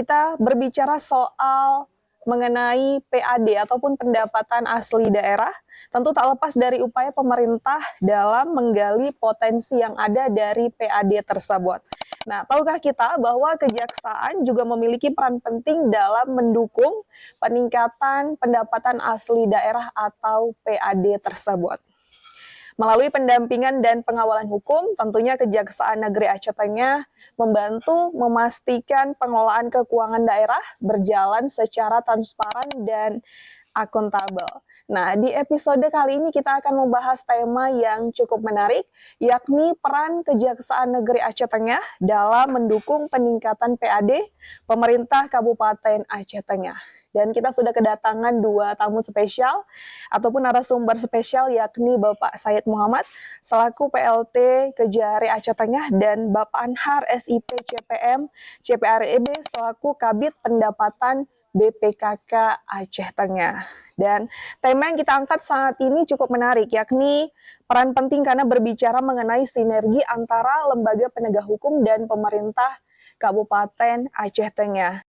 Kita berbicara soal mengenai PAD ataupun pendapatan asli daerah, tentu tak lepas dari upaya pemerintah dalam menggali potensi yang ada dari PAD tersebut. Nah, tahukah kita bahwa kejaksaan juga memiliki peran penting dalam mendukung peningkatan pendapatan asli daerah atau PAD tersebut? Melalui pendampingan dan pengawalan hukum, tentunya Kejaksaan Negeri Aceh Tengah membantu memastikan pengelolaan keuangan daerah berjalan secara transparan dan akuntabel. Nah, di episode kali ini kita akan membahas tema yang cukup menarik, yakni peran Kejaksaan Negeri Aceh Tengah dalam mendukung peningkatan PAD pemerintah Kabupaten Aceh Tengah. Dan kita sudah kedatangan dua tamu spesial ataupun narasumber spesial, yakni Bapak Said Muhammad selaku PLT Kejari Aceh Tengah dan Bapak Anhar SIP CPM CPREB selaku Kabid Pendapatan BPKK Aceh Tengah. Dan tema yang kita angkat saat ini cukup menarik, yakni peran penting karena berbicara mengenai sinergi antara lembaga penegak hukum dan pemerintah Kabupaten Aceh Tengah.